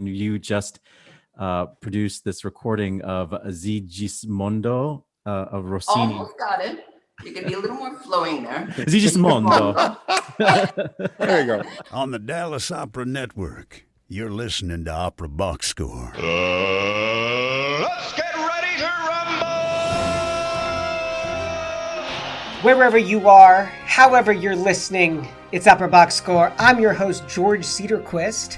You just produced this recording of Sigismondo of Rossini. Almost got it. You can be a little more flowing there. Sigismondo. There you go. On the Dallas Opera Network, you're listening to Opera Box Score. Let's get ready to rumble! Wherever you are, however you're listening, it's Opera Box Score. I'm your host, George Cederquist,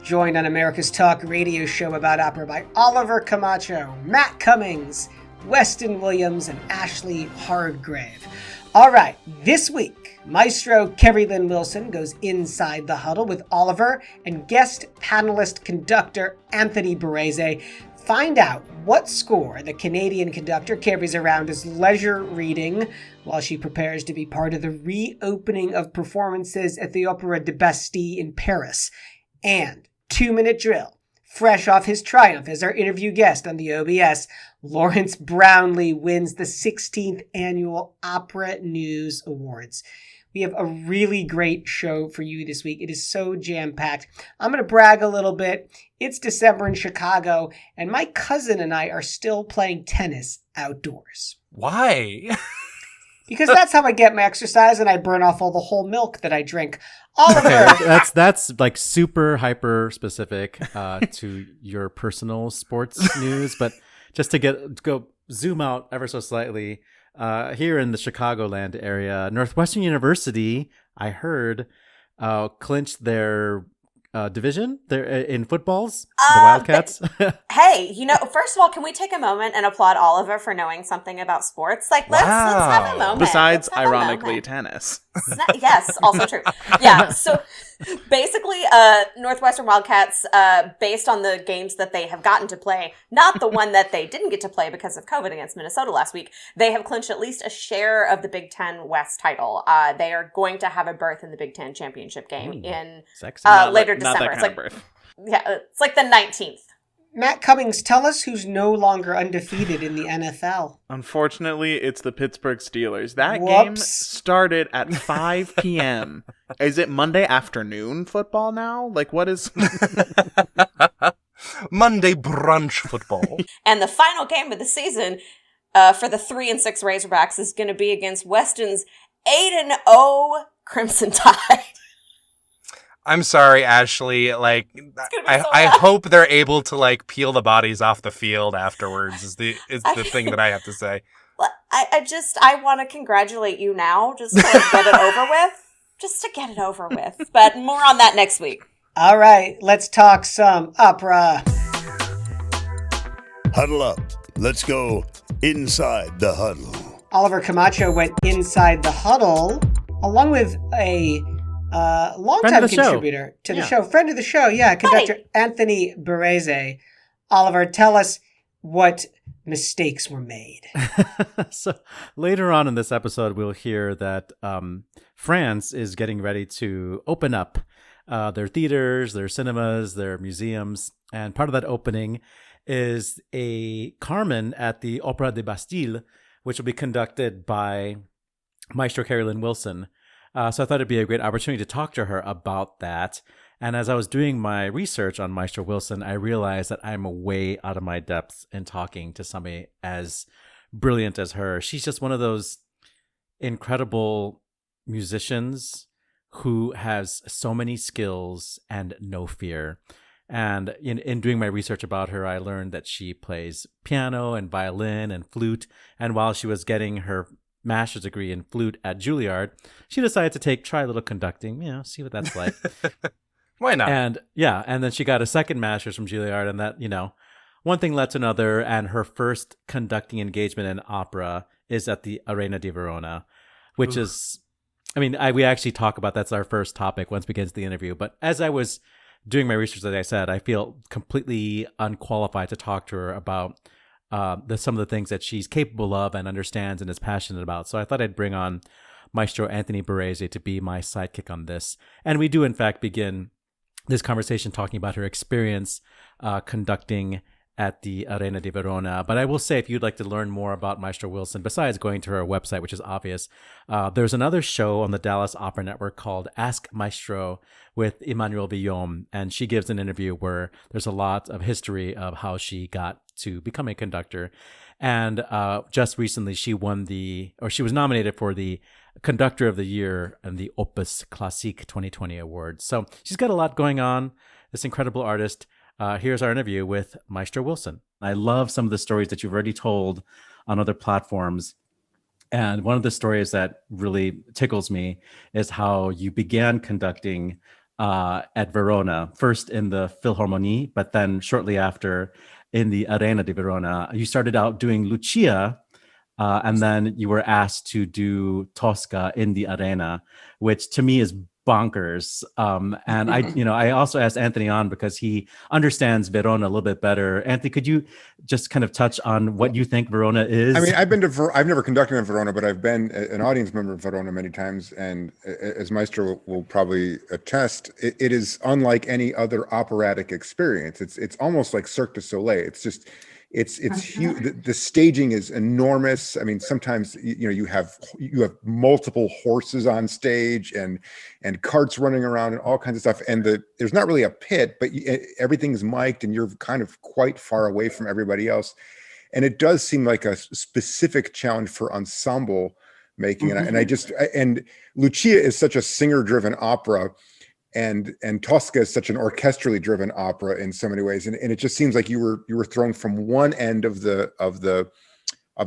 joined on America's Talk radio show about opera by Oliver Camacho, Matt Cummings, Weston Williams, and Ashlee Hardgrave. All right, this week, Maestro Keri-Lynn Wilson goes inside the huddle with Oliver and guest panelist conductor Anthony Barese. Find out what score the Canadian conductor carries around his leisure reading while she prepares to be part of the reopening of performances at the Opéra de Bastille in Paris. And 2-minute drill. Fresh off his triumph as our interview guest on the OBS, Lawrence Brownlee wins the 16th Annual Opera News Awards. We have a really great show for you this week. It is so jam-packed. I'm going to brag a little bit. It's December in Chicago, and my cousin and I are still playing tennis outdoors. Why? Because that's how I get my exercise, and I burn off all the whole milk that I drink. Oliver! Okay, that's like super hyper specific to your personal sports news, but just to go zoom out ever so slightly, here in the Chicagoland area, Northwestern University, I heard, clinched their division there in footballs, the Wildcats. Hey, first of all, can we take a moment and applaud Oliver for knowing something about sports? Like, let's have a moment. Besides, ironically, tennis. Yes, also true. Yeah, so basically, Northwestern Wildcats, based on the games that they have gotten to play, not the one that they didn't get to play because of COVID against Minnesota last week, they have clinched at least a share of the Big Ten West title. They are going to have a berth in the Big Ten championship game in later December. It's like, berth. Yeah, it's like the 19th. Matt Cummings, tell us who's no longer undefeated in the NFL. Unfortunately, it's the Pittsburgh Steelers. That Whoops. game started at 5 p.m. Is it Monday afternoon football now? Like, what is... Monday brunch football. And the final game of the season for the 3-6 Razorbacks is going to be against Weston's 8-0 Crimson Tide. I'm sorry, Ashlee. Like, I hope they're able to like peel the bodies off the field afterwards. Is the thing that I have to say. I want to congratulate you now, just to get it over with. Just to get it over with. But more on that next week. All right, let's talk some opera. Huddle up. Let's go inside the huddle. Oliver Camacho went inside the huddle along with a longtime contributor to the show. Friend of the show, conductor Anthony Barese. Oliver, tell us what mistakes were made. So later on in this episode, we'll hear that France is getting ready to open up their theaters, their cinemas, their museums. And part of that opening is a Carmen at the Opéra de Bastille, which will be conducted by Maestro Keri-Lynn Wilson. So I thought it'd be a great opportunity to talk to her about that. And as I was doing my research on Maestro Wilson, I realized that I'm way out of my depths in talking to somebody as brilliant as her. She's just one of those incredible musicians who has so many skills and no fear. And in doing my research about her, I learned that she plays piano and violin and flute. And while she was getting her master's degree in flute at Juilliard, she decided to try a little conducting, see what that's like. Why not? And then she got a second master's from Juilliard, and that, one thing led to another, and her first conducting engagement in opera is at the Arena di Verona, which is, we actually talk about, that's our first topic once we get into the interview. But as I was doing my research, as I said, I feel completely unqualified to talk to her about some of the things that she's capable of and understands and is passionate about. So I thought I'd bring on Maestro Anthony Barese to be my sidekick on this. And we do, in fact, begin this conversation talking about her experience conducting at the Arena di Verona. But I will say, if you'd like to learn more about Maestro Wilson, besides going to her website, which is obvious, there's another show on the Dallas Opera Network called Ask Maestro with Emmanuel Villaume. And she gives an interview where there's a lot of history of how she got to become a conductor. And just recently, she was nominated for the Conductor of the Year and the Opus Classique 2020 award. So she's got a lot going on, this incredible artist. Here's our interview with Maestro Wilson. I love some of the stories that you've already told on other platforms. And one of the stories that really tickles me is how you began conducting at Verona, first in the Philharmonie, but then shortly after in the Arena di Verona. You started out doing Lucia, and then you were asked to do Tosca in the Arena, which to me is bonkers. And I also asked Anthony on because he understands Verona a little bit better. Anthony, could you just kind of touch on what you think Verona is? I mean, I've never conducted in Verona, but I've been an audience member of Verona many times. And as Maestro will probably attest, it is unlike any other operatic experience. It's almost like Cirque du Soleil. It's huge. The staging is enormous. I mean, sometimes you have multiple horses on stage and carts running around and all kinds of stuff. And there's not really a pit, but everything's mic'd and you're kind of quite far away from everybody else. And it does seem like a specific challenge for ensemble making. Mm-hmm. And Lucia is such a singer-driven opera. And Tosca is such an orchestrally driven opera in so many ways, and it just seems like you were thrown from one end of the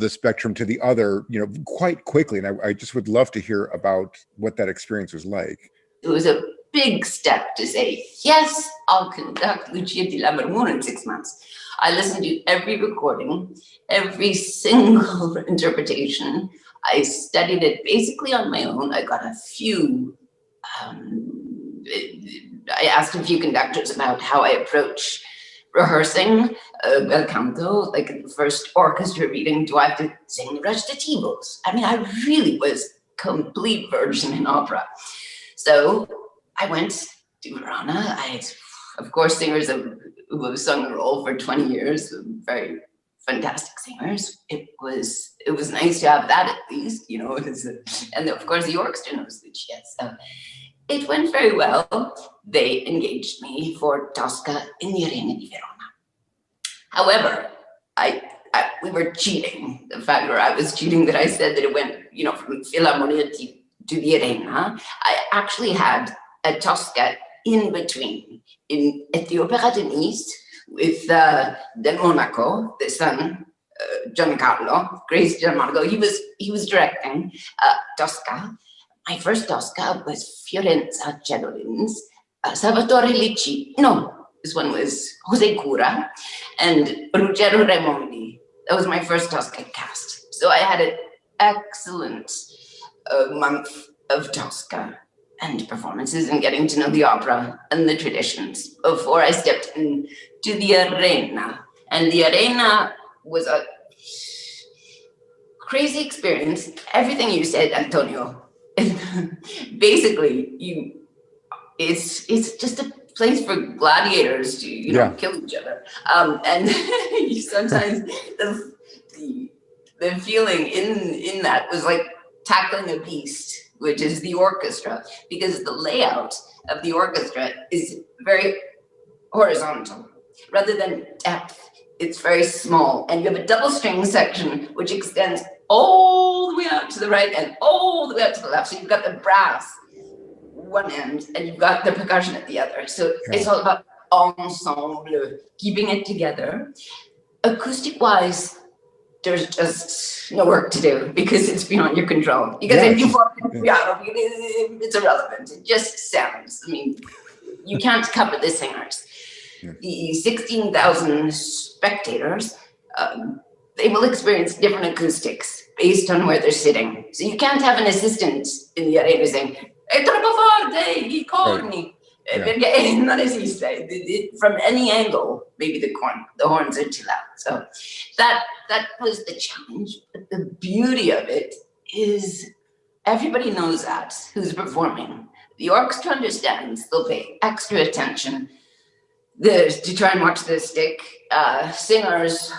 spectrum to the other, quite quickly. And I just would love to hear about what that experience was like. It was a big step to say, yes, I'll conduct Lucia di Lammermoor in 6 months. I listened to every recording, every single interpretation. I studied it basically on my own. I got a few. I asked a few conductors about how I approach rehearsing bel canto, like in the first orchestra reading. Do I have to sing the recitativos? I mean, I really was complete virgin in opera. So I went to Verona. Of course, singers who have sung the role for 20 years, very fantastic singers. It was nice to have that at least, and of course the orchestra knows Lucia. So it went very well. They engaged me for Tosca in the Arena di Verona. However, we were cheating. The fact where I was cheating that I said that it went, from Philharmonia to the Arena. I actually had a Tosca in between at the Opera de Nice with Del Monaco, the son, Giancarlo, Grace Gianmarco. He was directing Tosca. My first Tosca was Fiorenza Cederquist, Salvatore Licci. No, this one was Jose Cura and Ruggero Raimondi. That was my first Tosca cast. So I had an excellent month of Tosca and performances and getting to know the opera and the traditions before I stepped into the Arena. And the Arena was a crazy experience. Everything you said, Antonio. Basically, it's just a place for gladiators to kill each other, and sometimes the feeling in that was like tackling a beast, which is the orchestra, because the layout of the orchestra is very horizontal rather than depth. It's very small, and you have a double string section which extends all the way out to the right and all the way out to the left. So you've got the brass one end and you've got the percussion at the other. So it's all about ensemble, keeping it together. Acoustic-wise, there's just no work to do because it's beyond your control. Because if you fall in piano, it's irrelevant. It just sounds. I mean, you can't cover the singers. The 16,000 spectators, they will experience different acoustics based on where they're sitting. So you can't have an assistant in the arena saying, "È troppo forte, I corni." Perché non esiste. From any angle, maybe the horns are too loud. So that was the challenge. But the beauty of it is everybody knows that who's performing. The orchestra understands. They'll pay extra attention. to try and watch the stick. Singers,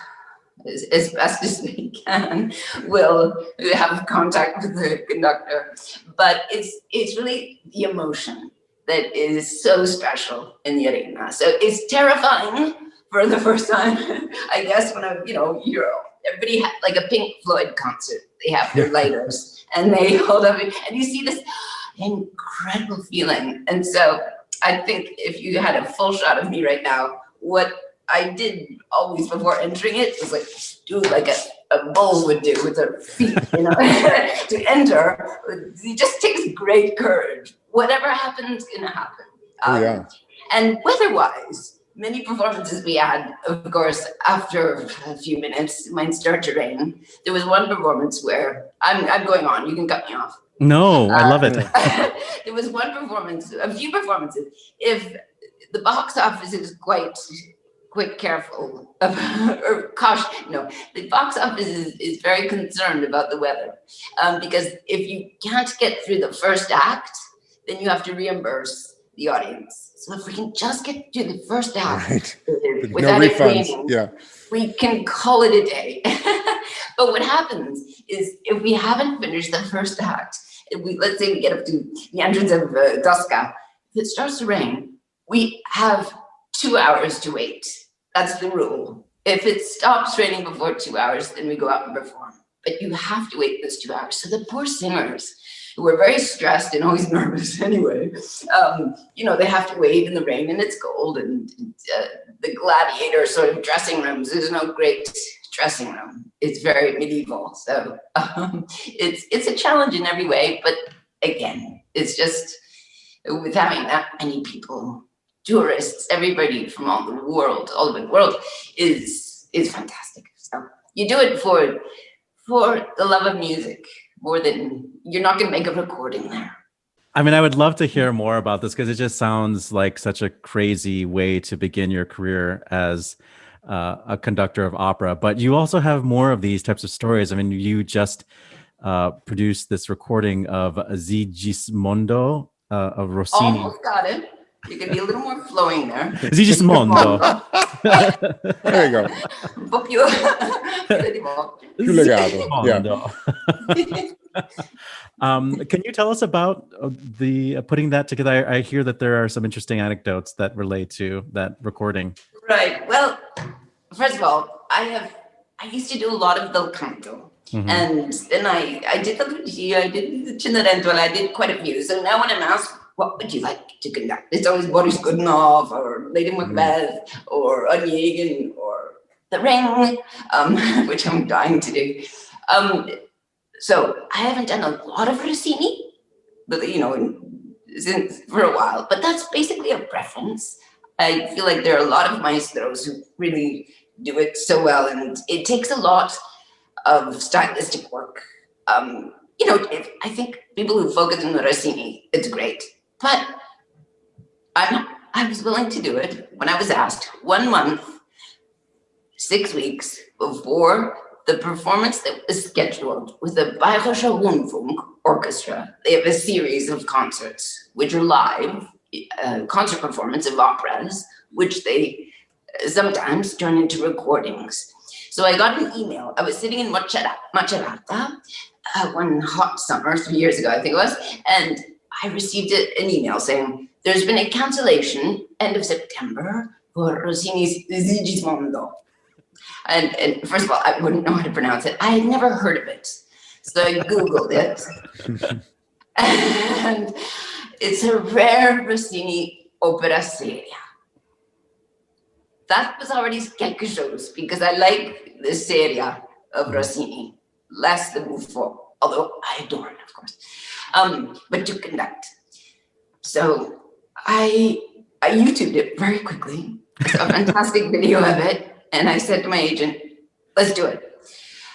as best as they can, will have contact with the conductor. But it's really the emotion that is so special in the arena. So it's terrifying for the first time, I guess, when everybody had like a Pink Floyd concert. They have their lighters and they hold up and you see this incredible feeling. And so I think if you had a full shot of me right now, what I did always before entering it was like do like a bull would do with their feet, to enter. It just takes great courage. Whatever happens, gonna happen. And weather-wise, many performances we had, of course, after a few minutes, it might start to rain. There was one performance where I'm going on. You can cut me off. No, I love it. There was a few performances. If the box office is quite careful or cautious. No, the box office is very concerned about the weather because if you can't get through the first act, then you have to reimburse the audience. So if we can just get through the first act without it raining, we can call it a day. But what happens is if we haven't finished the first act, let's say we get up to the entrance of Tosca, if it starts to rain, we have 2 hours to wait. That's the rule. If it stops raining before 2 hours, then we go out and perform. But you have to wait those 2 hours. So the poor singers, who are very stressed and always nervous anyway, they have to wait in the rain and it's cold. And the gladiator sort of dressing rooms, there's no great dressing room. It's very medieval. So it's a challenge in every way. But again, it's just with having that many people, tourists, everybody from all over the world is fantastic. So you do it for the love of music more than you're not going to make a recording there. I mean, I would love to hear more about this because it just sounds like such a crazy way to begin your career as a conductor of opera. But you also have more of these types of stories. I mean, you just produced this recording of Sigismondo of Rossini. Almost got it. You can be a little more flowing there. Sigismondo. There you go. Un po' più legato. Can you tell us about the putting that together? I hear that there are some interesting anecdotes that relate to that recording. Right. Well, first of all, I used to do a lot of bel canto. Mm-hmm. And then I did the Lucia, I did the Cenerentola, I did quite a few. So now when I'm asked, what would you like to conduct? It's always Boris Godunov or Lady Macbeth or Onegin or The Ring, which I'm dying to do. So I haven't done a lot of Rossini, but since for a while. But that's basically a preference. I feel like there are a lot of maestros who really do it so well, and it takes a lot of stylistic work. I think people who focus on Rossini, it's great. But I was willing to do it when I was asked 1 month, 6 weeks before the performance that was scheduled with the Bayerischer Rundfunk Orchestra. They have a series of concerts, which are live, concert performance of operas, which they sometimes turn into recordings. So I got an email. I was sitting in Macerata one hot summer 3 years ago, I think it was, and I received an email saying, there's been a cancellation end of September for Rossini's Sigismondo. And first of all, I wouldn't know how to pronounce it. I had never heard of it. So I Googled it. And it's a rare Rossini opera seria. That was already quelque chose because I like the seria of Rossini less than Buffon, although I adore it, of course. But to conduct. So I YouTubed it very quickly. A fantastic video of it. And I said to my agent, let's do it.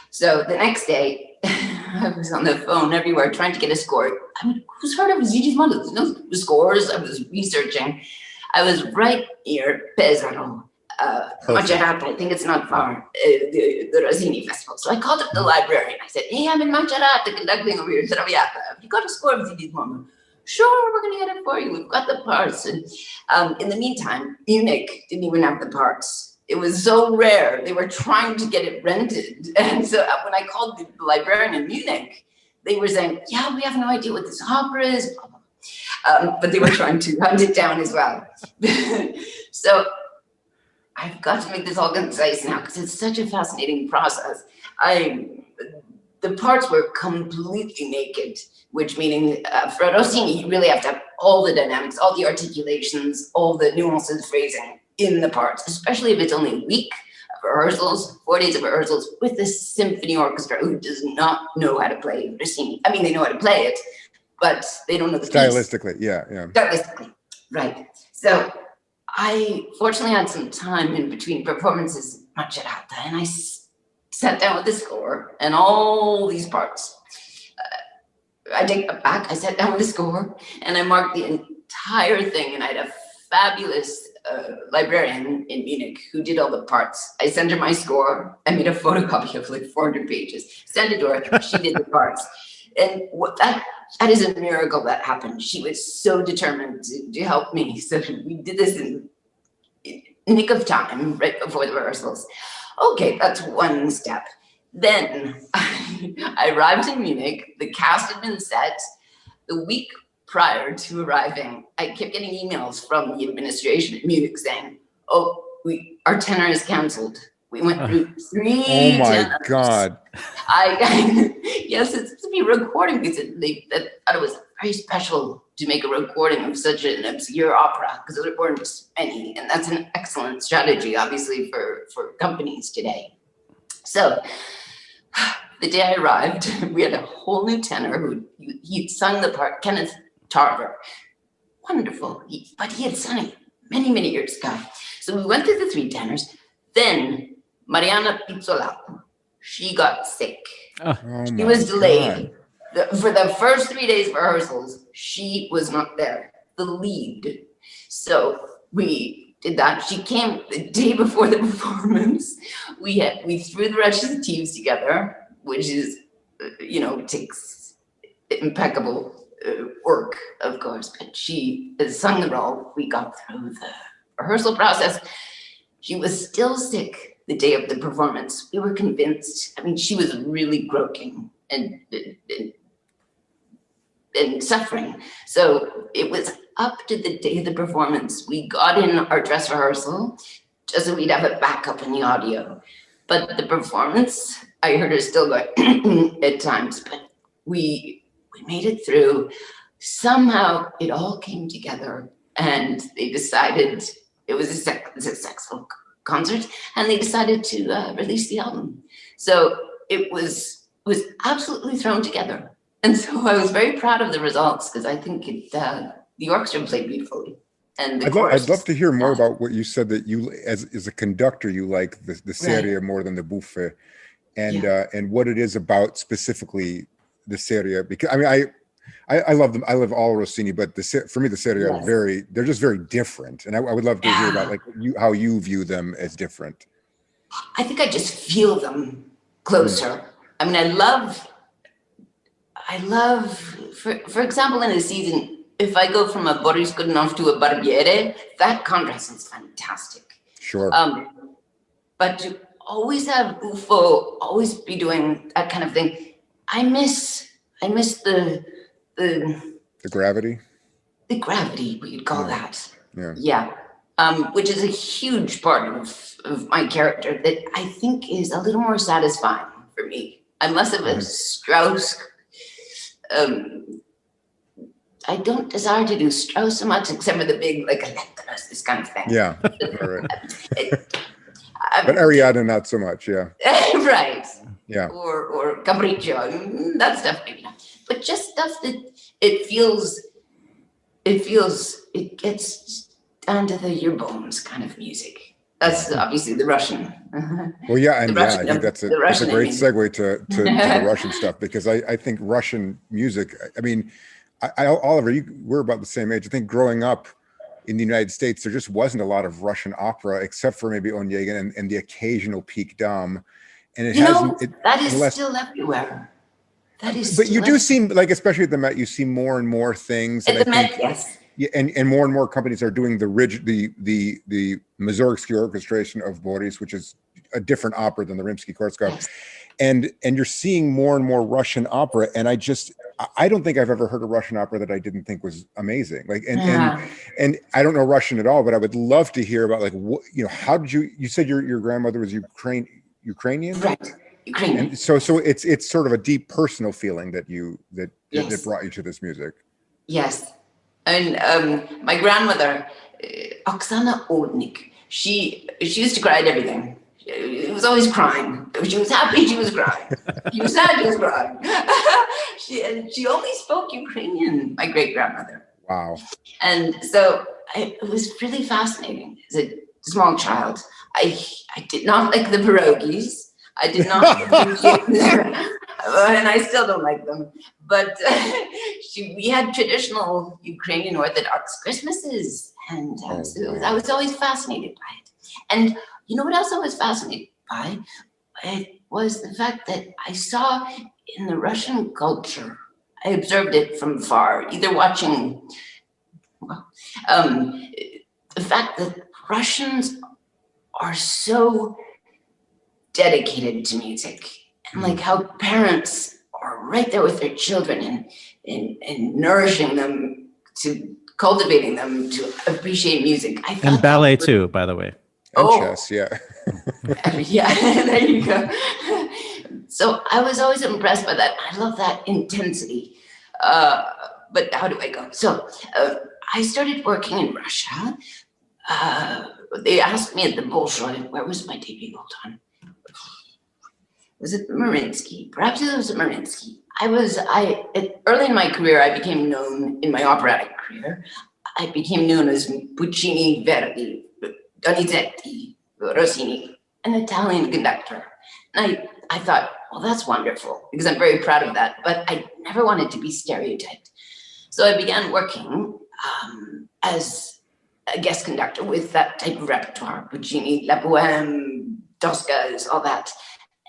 So the next day, I was on the phone everywhere trying to get a score. I mean, who's heard of Sigismondo? There's no scores. I was researching. I was right near Pesaro, Macerata. I think it's not far, the Rossini Festival. So I called up the librarian. I said, hey, I'm in Macerata conducting over here. Traviata. Have you got a score of Sigismondo? sure, we're going to get it for you. We've got the parts. And in the meantime, Munich didn't even have the parts. It was so rare. They were trying to get it rented. And so when I called the librarian in Munich, they were saying, yeah, we have no idea what this opera is. But they were trying to hunt it down as well. So I've got to make this all concise now because it's such a fascinating process. The parts were completely naked, which meaning for Rossini, you really have to have all the dynamics, all the articulations, all the nuances, phrasing in the parts, especially if it's only a week of rehearsals, 4 days of rehearsals with a symphony orchestra who does not know how to play Rossini. I mean, they know how to play it, but they don't know the stylistically. piece. Yeah. Stylistically, right. So I fortunately had some time in between performances, Macerata, and I sat down with the score and all these parts. I take it back. I sat down with the score and I marked the entire thing. And I had a fabulous librarian in Munich who did all the parts. I sent her my score. I made a photocopy of like 400 pages. Sent it to her. She did the parts. And that is a miracle that happened. She was so determined to help me. So we did this in nick of time, right before the rehearsals. Okay, that's one step. Then I arrived in Munich. The cast had been set. The week prior to arriving, I kept getting emails from the administration at Munich saying, oh, our tenor is canceled. We went through 3 Oh my tenors. God. Yes, it's to be recording because they thought it was very special to make a recording of such an obscure opera because there weren't any. And that's an excellent strategy, obviously, for companies today. So the day I arrived, we had a whole new tenor who he'd sung the part, Kenneth Tarver. Wonderful. But he had sung it many, many years ago. So we went through the 3 tenors. Then Mariana Pizzolato, she got sick. She was delayed. For the first 3 days of rehearsals, she was not there, the lead. So we did that. She came the day before the performance. We threw the recitatives together, which is, takes impeccable work, of course. But she sung it all. We got through the rehearsal process. She was still sick the day of the performance. We were convinced. I mean, she was really croaking and suffering. So it was up to the day of the performance. We got in our dress rehearsal just so we'd have it back up in the audio. But the performance, I heard her still going at times, but we made it through. Somehow it all came together and they decided it was a successful concert and they decided to release the album. So it was absolutely thrown together. And so I was very proud of the results because I think the orchestra played beautifully. And I'd love to hear more about what you said that you, as a conductor, you like the serie more than the buffe, and what it is about specifically the serie. Because I mean, I love them. I love all Rossini, but for me the serie are they're just very different. And I would love to hear about like how you view them as different. I think I just feel them closer. I mean, I love, for example, in a season, if I go from a Boris Godunov to a Barbiere, that contrast is fantastic. Sure. But to always have Buffo, always be doing that kind of thing, I miss the gravity. The gravity, we could call that. Yeah. Which is a huge part of my character that I think is a little more satisfying for me. I'm less of a Strauss. I don't desire to do Strauss so much, except for the big, like, this kind of thing. Yeah, all right. But Ariadne, not so much, yeah. Right. Yeah. Or Capriccio, that stuff maybe not. But just stuff that it gets down to your bones kind of music. That's obviously the Russian. Well, yeah, and I think that's a great segue to the Russian stuff, because I think Russian music, I mean, Oliver, we're about the same age. I think growing up in the United States, there just wasn't a lot of Russian opera, except for maybe Onegin and the occasional Peak Dame. And that is still everywhere. That is. But you do seem like, especially at the Met, you see more and more things. At the Met, yes. Yeah, and more companies are doing the Mussorgsky orchestration of Boris, which is a different opera than the Rimsky-Korsakov. Yes. And you're seeing more and more Russian opera, and I don't think I've ever heard a Russian opera that I didn't think was amazing. Like, and I don't know Russian at all, but I would love to hear about, like, what, how did you said your grandmother was Ukrainian, right? Ukrainian. And so it's sort of a deep personal feeling that that brought you to this music. Yes, and my grandmother, Oksana Oldnik, she used to cry at everything. She was always crying. If she was happy, she was crying. She was sad, she was crying. she only spoke Ukrainian, my great-grandmother. Wow. And so it was really fascinating. As a small child, I did not like the pierogies. I did not appreciate them, and I still don't like them. But we had traditional Ukrainian Orthodox Christmases, and so I was always fascinated by it. And you know what else I was fascinated by? It was the fact that I saw in the Russian culture, I observed it from far, either watching, the fact that Russians are so dedicated to music, and like how parents are right there with their children and nourishing them, to cultivating them to appreciate music. And ballet too, by the way. And chess, yeah. Yeah, there you go. So I was always impressed by that. I love that intensity. But how do I go? So I started working in Russia. They asked me at the Bolshoi, where was my debut? Hold on. Was it Mariinsky? Perhaps it was Mariinsky. Early in my career, I became known, in my operatic career, I became known as Puccini, Verdi, Donizetti, Rossini, an Italian conductor. And I thought, well, that's wonderful, because I'm very proud of that, but I never wanted to be stereotyped. So I began working as a guest conductor with that type of repertoire, Puccini, La Bohème, Toscas, all that.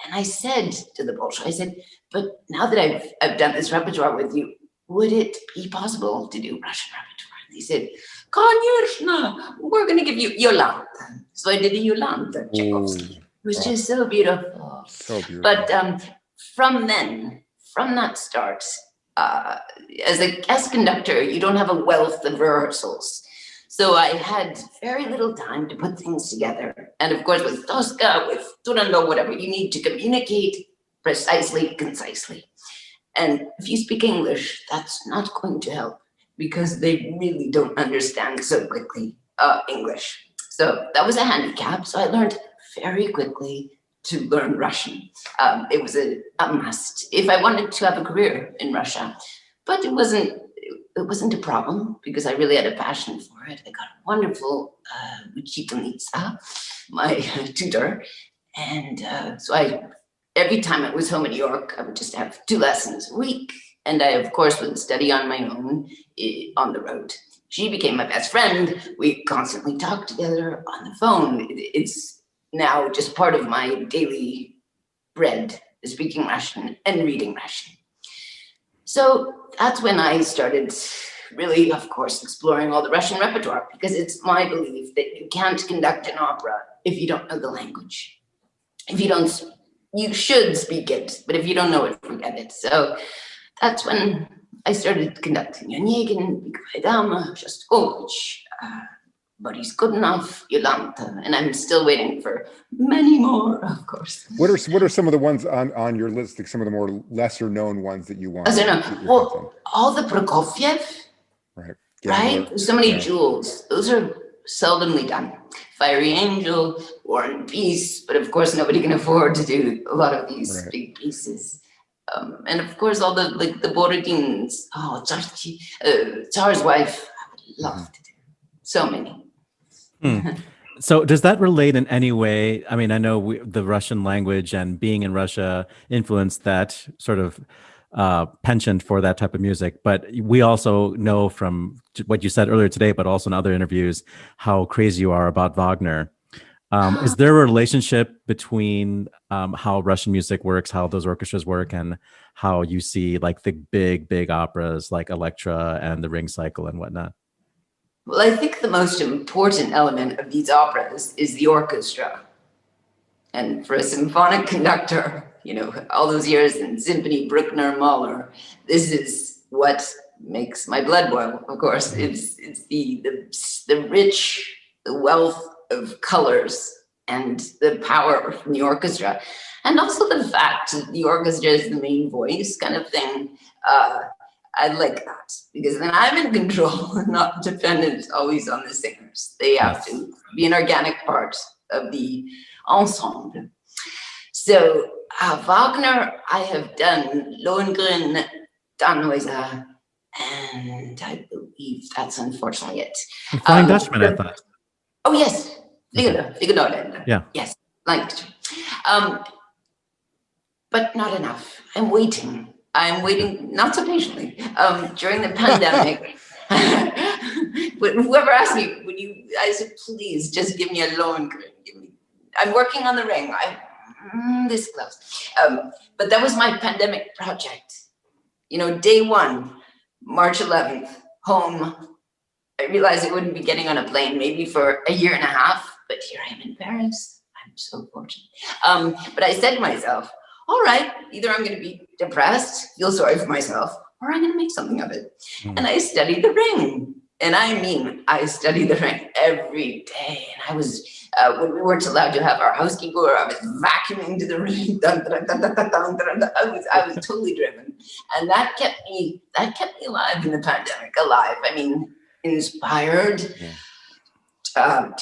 And I said to the Bolshoi, I said, but now that I've done this repertoire with you, would it be possible to do Russian repertoire? And they said, Конечно, we're going to give you Yolanta. So I did a Yolanta, Tchaikovsky. It was just so beautiful. So beautiful. But from that start, as a guest conductor, you don't have a wealth of rehearsals. So I had very little time to put things together. And of course, with Tosca, with Turandot, whatever, you need to communicate precisely, concisely. And if you speak English, that's not going to help, because they really don't understand so quickly English. So that was a handicap. So I learned very quickly to learn Russian. It was a must if I wanted to have a career in Russia. But it wasn't a problem, because I really had a passion for it. I got a wonderful учительница, my tutor. And so every time I was home in New York, I would just have 2 lessons a week. And I, of course, would study on my own on the road. She became my best friend. We constantly talked together on the phone. It's now just part of my daily bread, speaking Russian and reading Russian. So that's when I started really, of course, exploring all the Russian repertoire, because it's my belief that you can't conduct an opera if you don't know the language. You should speak it, but if you don't know it, forget it. So that's when I started conducting Onegin, Big Dama, Shostakovich, Boris Godunov, Yolanta, and I'm still waiting for many more, of course. What are some of the ones on your list, like some of the more lesser known ones that you want? Well, all the Prokofiev, right? Right? There's so many jewels. Those are seldomly done. Fiery Angel, War and Peace, but of course nobody can afford to do a lot of these big pieces. And of course all the Borodins, Tsar's Wife, I would love to do. So many. So does that relate in any way? I mean, I know the Russian language and being in Russia influenced that sort of penchant for that type of music. But we also know from what you said earlier today, but also in other interviews, how crazy you are about Wagner. Is there a relationship between how Russian music works, how those orchestras work, and how you see like the big operas like Elektra and the Ring Cycle and whatnot? Well, I think the most important element of these operas is the orchestra. And for a symphonic conductor, all those years in symphony, Bruckner, Mahler, this is what makes my blood boil, of course. It's the rich, the wealth of colors and the power from the orchestra. And also the fact that the orchestra is the main voice kind of thing. I like that because then I'm in control and not dependent always on the singers. They have to be an organic part of the ensemble. So Wagner, I have done Lohengrin, Tannhäuser, and I believe that's unfortunately it. Flying Dutchman, I thought. Oh yes, Fliegende. Yeah. Yes, like but not enough. I'm waiting not so patiently. During the pandemic, whoever asked me, I said, please just give me a Lohengrin. I'm working on the Ring. This close. But that was my pandemic project. Day one, March 11th, home. I realized I wouldn't be getting on a plane maybe for a year and a half, but here I am in Paris. I'm so fortunate. But I said to myself, all right, either I'm going to be depressed, feel sorry for myself, or I'm going to make something of it. And I studied the Ring. And I studied the Ring every day. And I was, when we weren't allowed to have our housekeeper, I was vacuuming to the Ring. I was totally driven. And that kept me alive in the pandemic, I mean, inspired.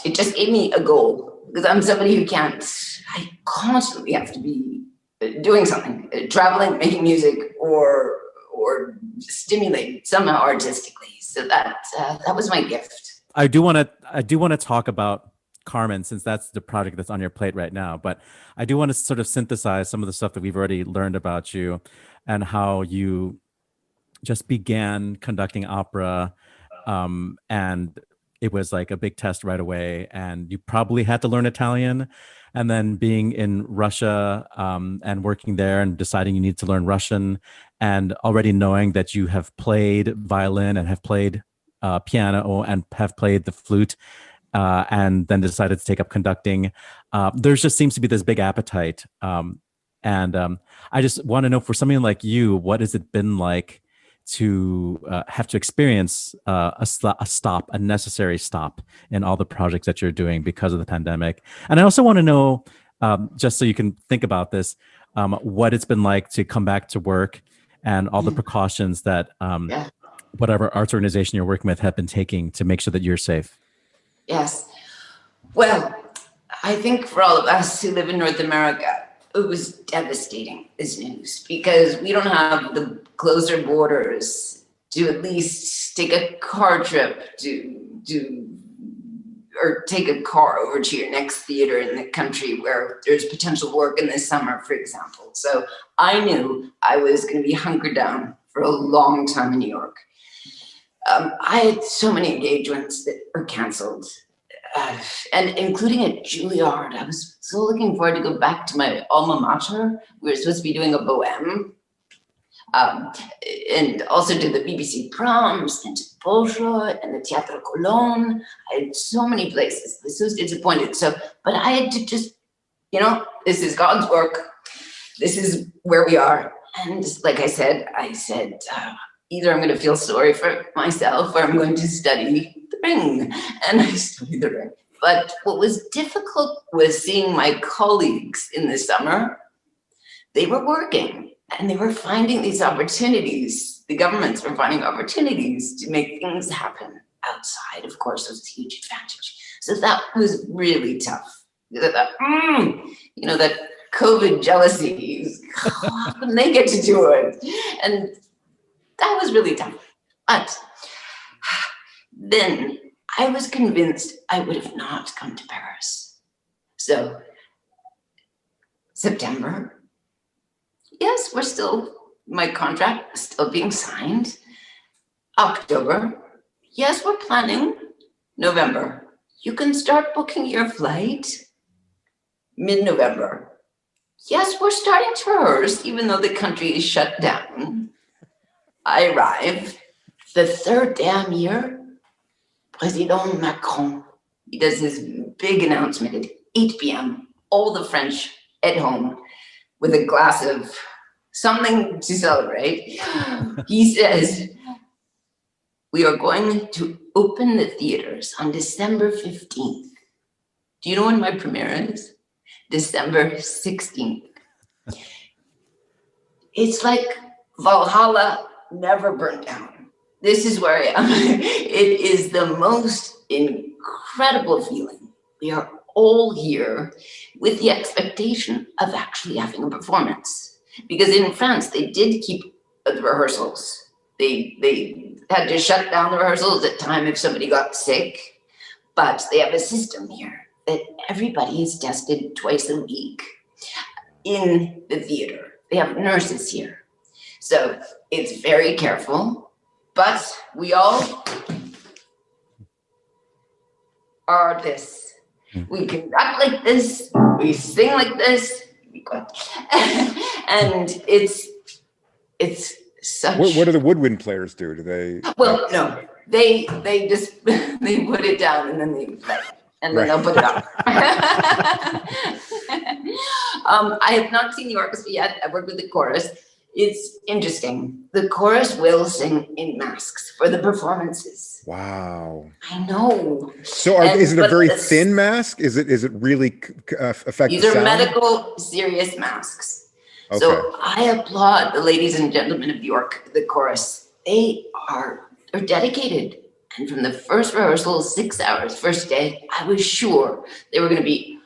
It just gave me a goal because I'm somebody who I constantly have to be doing something, traveling, making music, or stimulated somehow artistically. So that was my gift. I do want to talk about Carmen, since that's the project that's on your plate right now. But I do want to sort of synthesize some of the stuff that we've already learned about you and how you just began conducting opera, and it was like a big test right away, and you probably had to learn Italian. And then being in Russia and working there and deciding you need to learn Russian, and already knowing that you have played violin and have played piano and have played the flute, and then decided to take up conducting. There just seems to be this big appetite. And I just want to know, for something like you, what has it been like to have to experience a necessary stop in all the projects that you're doing because of the pandemic? And I also want to know, just so you can think about this, what it's been like to come back to work and all the precautions that whatever arts organization you're working with have been taking to make sure that you're safe. Yes. Well, I think for all of us who live in North America, it was devastating, this news, because we don't have the closer borders to at least take a car trip or take a car over to your next theater in the country where there's potential work in the summer, for example. So I knew I was going to be hunkered down for a long time in New York. I had so many engagements that were canceled. And including at Juilliard, I was so looking forward to go back to my alma mater. We were supposed to be doing a bohème, and also do the BBC proms, and to Bolshoi and the Teatro Cologne. I had so many places. I was so disappointed. But I had to just, this is God's work. This is where we are. And like I said, either I'm going to feel sorry for myself or I'm going to study the Ring. And I studied the Ring. But what was difficult was seeing my colleagues in the summer. They were working and they were finding these opportunities. The governments were finding opportunities to make things happen outside. Of course, it was a huge advantage. So that was really tough. That COVID jealousy, how can they get to do it? And that was really tough. But then I was convinced I would have not come to Paris. So September, yes, my contract is still being signed. October, yes, we're planning. November, you can start booking your flight. mid-November. Yes, we're starting to rehearse, even though the country is shut down. I arrive. The third day I'm here, President Macron, he does his big announcement at 8 p.m. All the French at home with a glass of something to celebrate. He says, we are going to open the theaters on December 15th. Do you know when my premiere is? December 16th. It's like Valhalla never burned down. This is where I am. It is the most incredible feeling. We are all here with the expectation of actually having a performance. Because in France, they did keep the rehearsals. They had to shut down the rehearsals at time if somebody got sick. But they have a system here that everybody is tested twice a week in the theater. They have nurses here. So it's very careful, but we all are this. We conduct like this, we sing like this, and it's such... What do the woodwind players do? Do they... Well, no, they just, they put it down and then they play. And then they'll put it up. I have not seen the orchestra yet. I worked with the chorus. It's interesting. The chorus will sing in masks for the performances. Wow. I know. So is it a very thin mask? Is it really effective? These are medical serious masks. Okay. So I applaud the ladies and gentlemen of the chorus. They're dedicated. And from the first rehearsal, 6 hours, first day, I was sure they were going to be,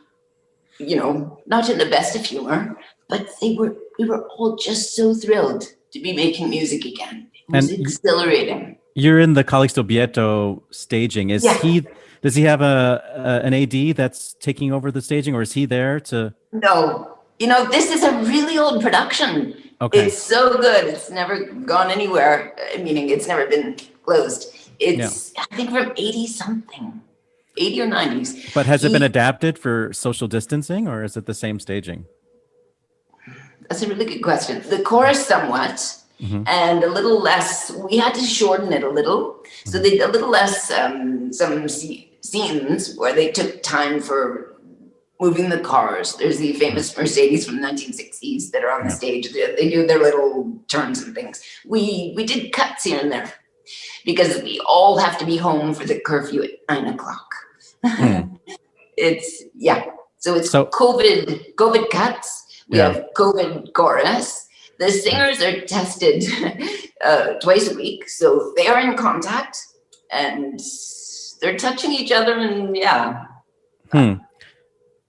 not in the best of humor, but we were all just so thrilled to be making music again. It was exhilarating. You're in the Calixto Bieto staging. Does he have an AD that's taking over the staging, or is he there to? No, this is a really old production. Okay. It's so good. It's never gone anywhere. Meaning it's never been closed. It's, I think, from 80-something, 80 or 90s. But has it been adapted for social distancing, or is it the same staging? That's a really good question. The chorus somewhat, and a little less, we had to shorten it a little. So they did a little less, some scenes where they took time for moving the cars. There's the famous Mercedes from the 1960s that are on the stage. They do their little turns and things. We did cuts here and there, because we all have to be home for the curfew at 9:00. So it's COVID cuts. We have COVID chorus. The singers are tested twice a week, so they are in contact and they're touching each other, and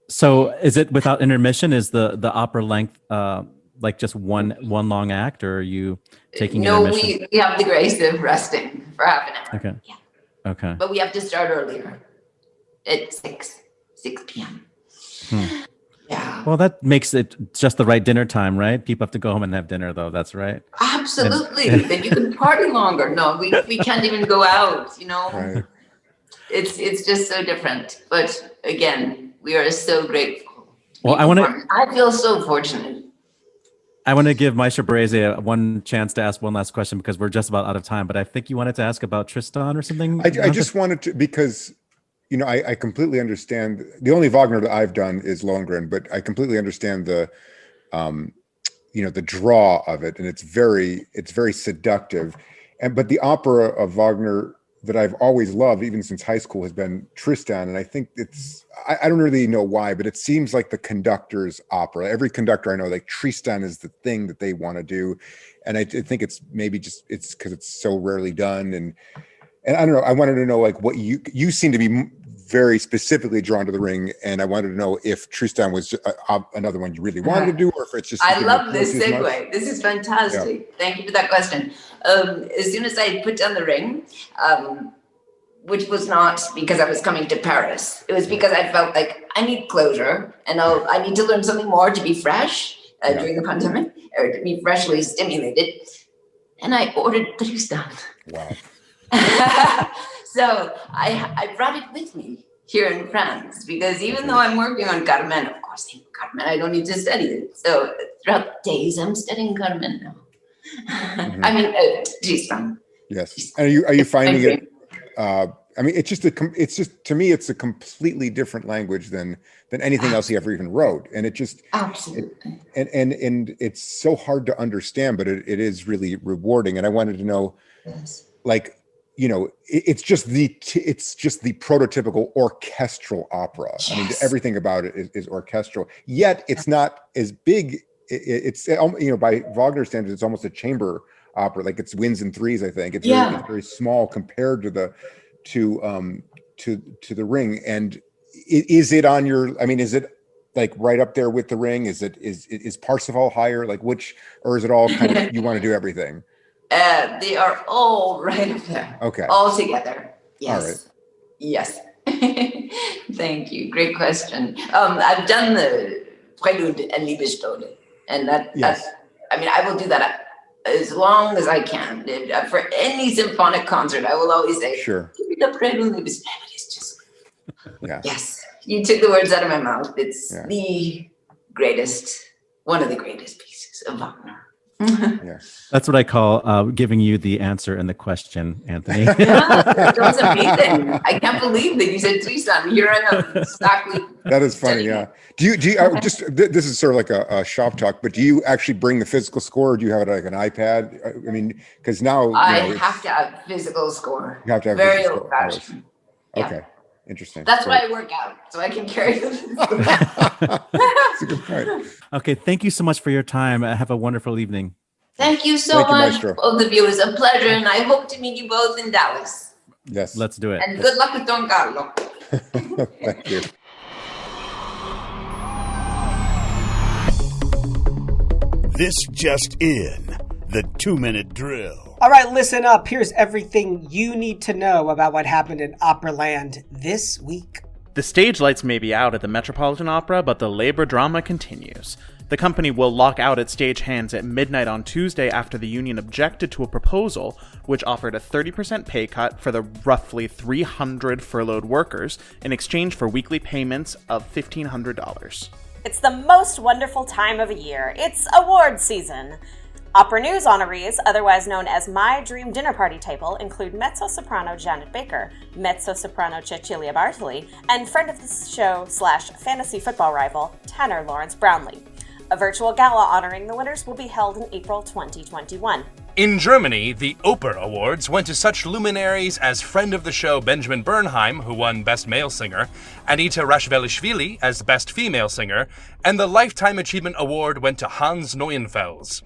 So is it without intermission? Is the opera length like just one long act, or are you taking intermission? No, we have the grace of resting for half an hour. Okay. Yeah. Okay. But we have to start earlier at 6 p.m. Yeah. Well, that makes it just the right dinner time, right? People have to go home and have dinner, though. That's right. Absolutely. Then you can party longer. No, we can't even go out, Right. It's just so different. But again, we are so grateful. Well, I feel so fortunate. I want to give Maestro Barese one chance to ask one last question, because we're just about out of time. But I think you wanted to ask about Tristan or something. I just wanted to, because I completely understand. The only Wagner that I've done is Lohengrin, but I completely understand the the draw of it, and it's very seductive. But the opera of Wagner that I've always loved, even since high school, has been Tristan. And I think I don't really know why, but it seems like the conductor's opera. Every conductor I know, like, Tristan is the thing that they want to do. And I think it's maybe it's because it's so rarely done. And I don't know, I wanted to know, like, what you seem to be very specifically drawn to the Ring. And I wanted to know if Tristan was another one you really wanted to do, or if it's just... I love this segue. This is fantastic. Yeah. Thank you for that question. As soon as I put down the Ring, which was not because I was coming to Paris, it was because I felt like I need closure, and I need to learn something more to be fresh during the pandemic, or to be freshly stimulated. And I ordered Tristan. Wow. So I brought it with me here in France, because even though I'm working on Carmen, of course, Carmen, I don't need to study it. So throughout the days, I'm studying Carmen now. Mm-hmm. I mean, Tristan. Yes. And are you finding it? I mean, it's just to me, it's a completely different language than anything else he ever even wrote, and it just absolutely and it's so hard to understand, but it is really rewarding. And I wanted to know, like, you know, it's just the prototypical orchestral opera. Yes. I mean, everything about it is orchestral, yet it's not as big. It's, you know, by Wagner standards, it's almost a chamber opera. Like, it's winds and threes. I think it's very small compared to the Ring. And is it on your? I mean, is it like right up there with the Ring? Is Parsifal higher? Like, which, or is it all kind of, you want to do everything? They are all right up there. Okay. All together. Yes. All right. Yes. Thank you. Great question. I've done the Prelude and Liebestode, and that's, I mean, I will do that as long as I can. For any symphonic concert, I will always say, sure, give me the Prelude and Liebestode. It's just, yes, you took the words out of my mouth. It's the greatest, one of the greatest pieces of Wagner. Yes, that's what I call giving you the answer in the question, Anthony. That was amazing. I can't believe that you said Tristan. Here I am, exactly. That is funny. Yeah. Do you just? This is sort of like a shop talk, but do you actually bring the physical score, or do you have it like an iPad? I mean, because now I have to have physical score. You have to have very old fashioned. Okay. Interesting. That's why I work out, so I can carry them. That's a good point. Okay, thank you so much for your time. Have a wonderful evening. Thank you so much, both of you. It was a pleasure, and I hope to meet you both in Dallas. Yes. Let's do it. And good luck with Don Carlo. Thank you. This just in, the 2-minute drill. All right, listen up. Here's everything you need to know about what happened in Operaland this week. The stage lights may be out at the Metropolitan Opera, but the labor drama continues. The company will lock out its stagehands at midnight on Tuesday after the union objected to a proposal which offered a 30% pay cut for the roughly 300 furloughed workers in exchange for weekly payments of $1,500. It's the most wonderful time of year. It's award season. Opera News honorees, otherwise known as My Dream Dinner Party table, include mezzo-soprano Janet Baker, mezzo-soprano Cecilia Bartoli, and friend of the show / fantasy football rival, tenor Lawrence Brownlee. A virtual gala honoring the winners will be held in April 2021. In Germany, the Oper Awards went to such luminaries as friend of the show Benjamin Bernheim, who won Best Male Singer, Anita Rashvelishvili as Best Female Singer, and the Lifetime Achievement Award went to Hans Neuenfels.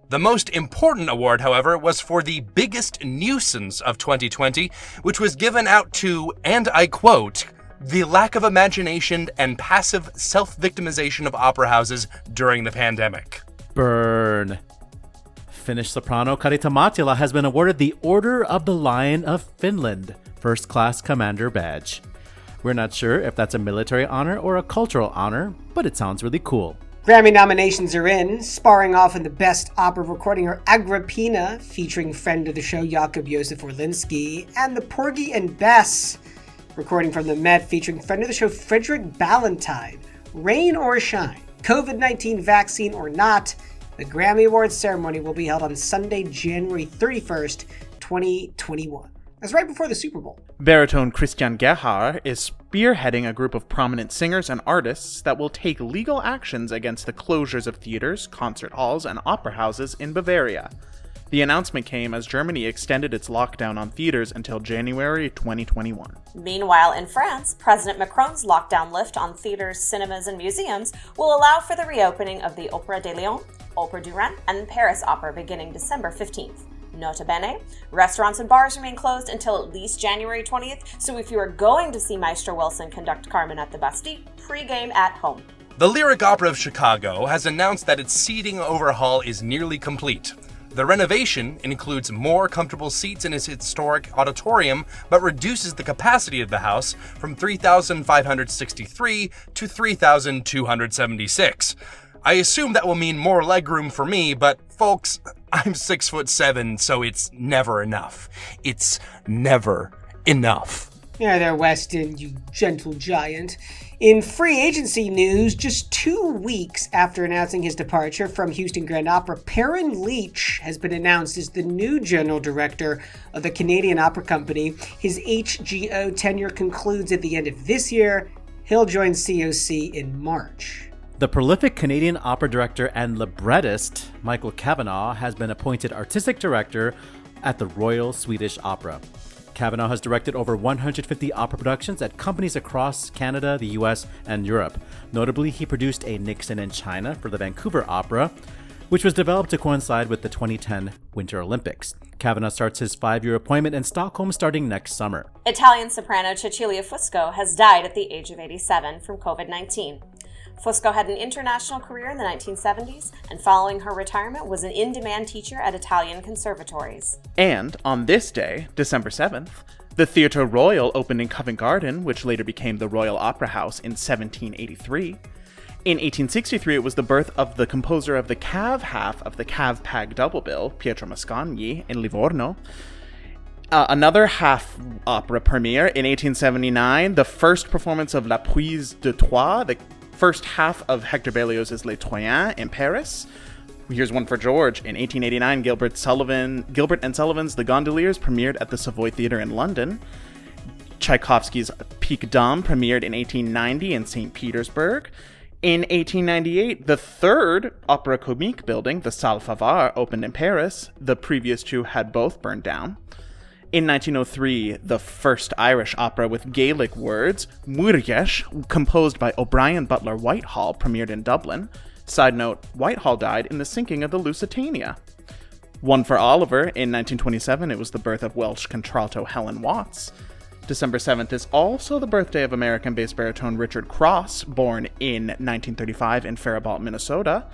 The most important award, however, was for the biggest nuisance of 2020, which was given out to, and I quote, the lack of imagination and passive self-victimization of opera houses during the pandemic. Burn. Finnish soprano Karita Mattila has been awarded the Order of the Lion of Finland, First Class Commander Badge. We're not sure if that's a military honor or a cultural honor, but it sounds really cool. Grammy nominations are in. Sparring off in the Best Opera Recording are Agrippina, featuring friend of the show Jakub Josef Orlinski, and The Porgy and Bess, recording from the Met, featuring friend of the show Frederick Ballantyne. Rain or shine, COVID-19 vaccine or not, the Grammy Awards ceremony will be held on Sunday, January 31st, 2021. That's right before the Super Bowl. Baritone Christian Gerhard is spearheading a group of prominent singers and artists that will take legal actions against the closures of theaters, concert halls, and opera houses in Bavaria. The announcement came as Germany extended its lockdown on theaters until January 2021. Meanwhile, in France, President Macron's lockdown lift on theaters, cinemas, and museums will allow for the reopening of the Opéra de Lyon, Opéra du Rhin, and Paris Opera beginning December 15th. Nota bene, restaurants and bars remain closed until at least January 20th, so if you are going to see Maestro Wilson conduct Carmen at the Bastille, pre-game at home. The Lyric Opera of Chicago has announced that its seating overhaul is nearly complete. The renovation includes more comfortable seats in its historic auditorium, but reduces the capacity of the house from 3,563 to 3,276. I assume that will mean more legroom for me, but folks, I'm 6'7", so it's never enough. It's never enough. There, Weston, you gentle giant. In free agency news, just 2 weeks after announcing his departure from Houston Grand Opera, Perrin Leach has been announced as the new general director of the Canadian Opera Company. His HGO tenure concludes at the end of this year. He'll join COC in March. The prolific Canadian opera director and librettist Michael Kavanagh has been appointed artistic director at the Royal Swedish Opera. Kavanagh has directed over 150 opera productions at companies across Canada, the US, and Europe. Notably, he produced a Nixon in China for the Vancouver Opera, which was developed to coincide with the 2010 Winter Olympics. Kavanagh starts his 5-year appointment in Stockholm starting next summer. Italian soprano Cecilia Fusco has died at the age of 87 from COVID-19. Fusco had an international career in the 1970s, and following her retirement was an in-demand teacher at Italian conservatories. And on this day, December 7th, the Theatre Royal opened in Covent Garden, which later became the Royal Opera House in 1783. In 1863, it was the birth of the composer of the cav half of the cav-pag double bill, Pietro Mascagni, in Livorno. Another half opera premiere in 1879, the first performance of La Puise de Troyes, the first half of Hector Berlioz's Les Troyens in Paris. Here's one for George. In 1889, Gilbert and Sullivan's The Gondoliers premiered at the Savoy Theatre in London. Tchaikovsky's Pique Dame premiered in 1890 in St. Petersburg. In 1898, the third Opera Comique building, the Salle Favart, opened in Paris. The previous two had both burned down. In 1903, the first Irish opera with Gaelic words, Muirchesh, composed by O'Brien Butler Whitehall, premiered in Dublin. Side note, Whitehall died in the sinking of the Lusitania. One for Oliver, in 1927, it was the birth of Welsh contralto Helen Watts. December 7th is also the birthday of American bass baritone Richard Cross, born in 1935 in Faribault, Minnesota.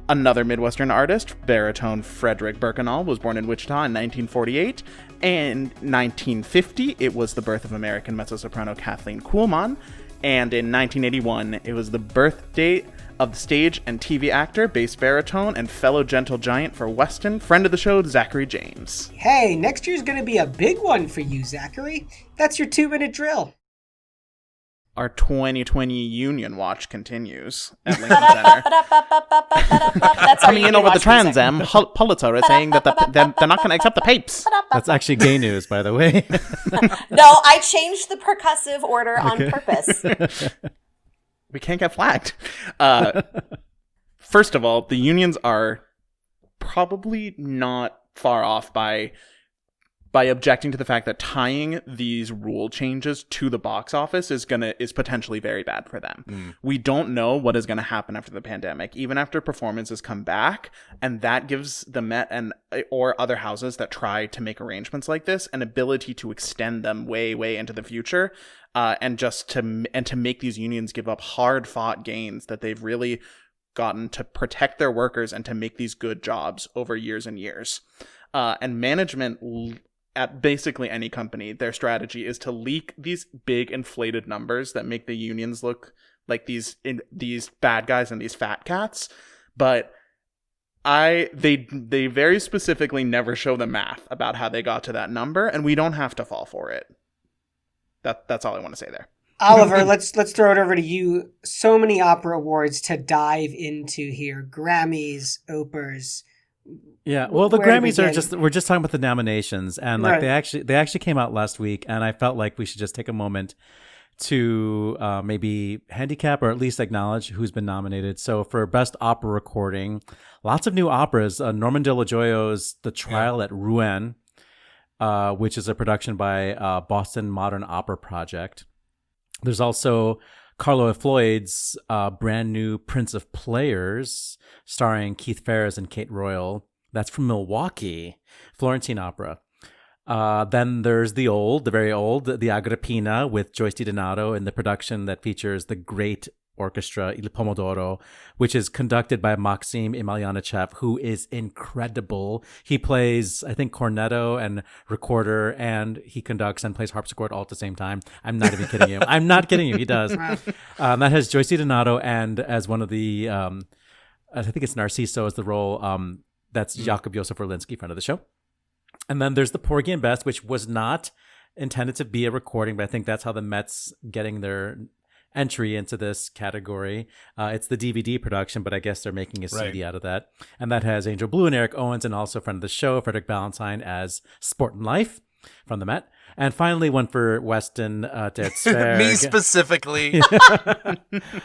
Another Midwestern artist, baritone Frederick Birkenau, was born in Wichita in 1948. And 1950, it was the birth of American mezzo-soprano Kathleen Kuhlman. And in 1981, it was the birthday of the stage and TV actor, bass baritone, and fellow gentle giant for Weston, friend of the show, Zachary James. Hey, next year's going to be a big one for you, Zachary. That's your 2-minute drill. Our 2020 Union Watch continues at Lincoln Center. Coming in over the Trans Am, Pulitzer is saying that they're not going to accept the papes. That's actually gay news, by the way. No, I changed the percussive order on purpose. We can't get flagged. First of all, the unions are probably not far off by objecting to the fact that tying these rule changes to the box office is potentially very bad for them. We don't know what is going to happen after the pandemic, even after performances come back, and that gives the Met or other houses that try to make arrangements like this an ability to extend them way into the future, and to make these unions give up hard-fought gains that they've really gotten to protect their workers and to make these good jobs over years and years. And management at basically any company, their strategy is to leak these big inflated numbers that make the unions look like these bad guys and these fat cats. But they very specifically never show the math about how they got to that number, and we don't have to fall for it. That's all I want to say there. Oliver, let's throw it over to you. So many opera awards to dive into here. Grammys, Opers. Yeah, well, the Grammys we're just talking about the nominations, and like right. they actually came out last week, and I felt like we should just take a moment to maybe handicap or at least acknowledge who's been nominated. So for Best Opera Recording, lots of new operas. Norman De La Gioio's The Trial at Rouen, which is a production by Boston Modern Opera Project. There's also Carlo Floyd's brand new Prince of Players, starring Keith Ferris and Kate Royal. That's from Milwaukee, Florentine Opera. Then there's the very old, the Agrippina with Joyce DiDonato in the production that features the great orchestra Il Pomodoro, which is conducted by Maxim Emelianitchev, who is incredible. He plays, I think, cornetto and recorder, and he conducts and plays harpsichord all at the same time. I'm not even kidding you. I'm not kidding you. He does. That has Joyce DiDonato, and as one of the, I think it's Narciso as the role. That's Jakub Josef Orlinski, friend of the show. And then there's the Porgy and Bess, which was not intended to be a recording, but I think that's how the Met's getting their entry into this category. It's the DVD production, but I guess they're making a CD out of that. And that has Angel Blue and Eric Owens, and also friend of the show, Frederick Ballantyne, as Sport and Life from the Met. And finally, one for Weston, Der Zwerg. Me specifically.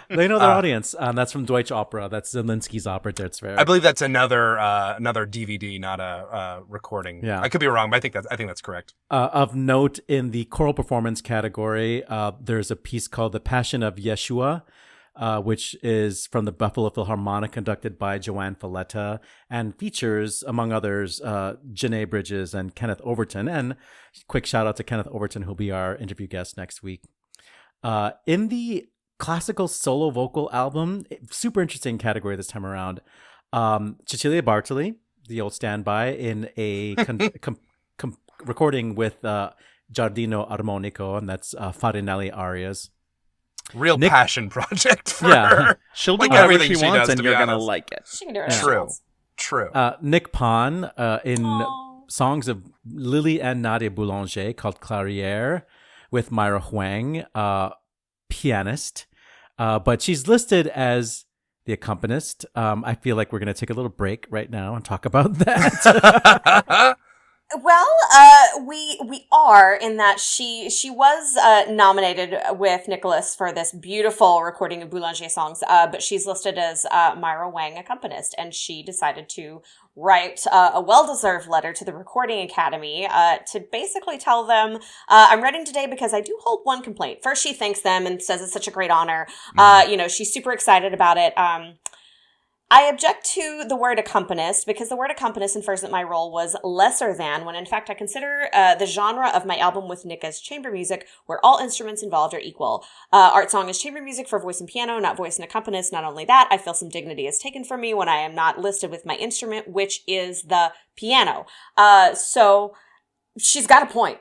They know their audience. That's from Deutsche Opera. That's Zelensky's opera, Der Zwerg. I believe that's another DVD, not a recording. Yeah. I could be wrong, but I think that's correct. Of note, in the choral performance category, there's a piece called The Passion of Yeshua, which is from the Buffalo Philharmonic, conducted by Joanne Falletta, and features, among others, Janae Bridges and Kenneth Overton. And quick shout out to Kenneth Overton, who'll be our interview guest next week. In the classical solo vocal album, super interesting category this time around, Cecilia Bartoli, the old standby, in a recording with Giardino Armonico, and that's Farinelli arias. Real passion project for her. She'll do like whatever everything she wants, does, and to you're be gonna honest. like it. She can do it. True. Nick Pon in songs of Lily and Nadia Boulanger called Clairiere with Myra Huang, pianist. But she's listed as the accompanist. I feel like we're going to take a little break right now and talk about that. Well, we are, in that she was nominated with Nicholas for this beautiful recording of Boulanger songs, but she's listed as Myra Wang accompanist, and she decided to write a well-deserved letter to the Recording Academy to basically tell them, I'm writing today because I do hold one complaint. First, she thanks them and says it's such a great honor. She's super excited about it. I object to the word accompanist because the word accompanist infers that my role was lesser than, when in fact I consider the genre of my album with Nick as chamber music, where all instruments involved are equal. Art song is chamber music for voice and piano, not voice and accompanist. Not only that, I feel some dignity is taken from me when I am not listed with my instrument, which is the piano. So she's got a point.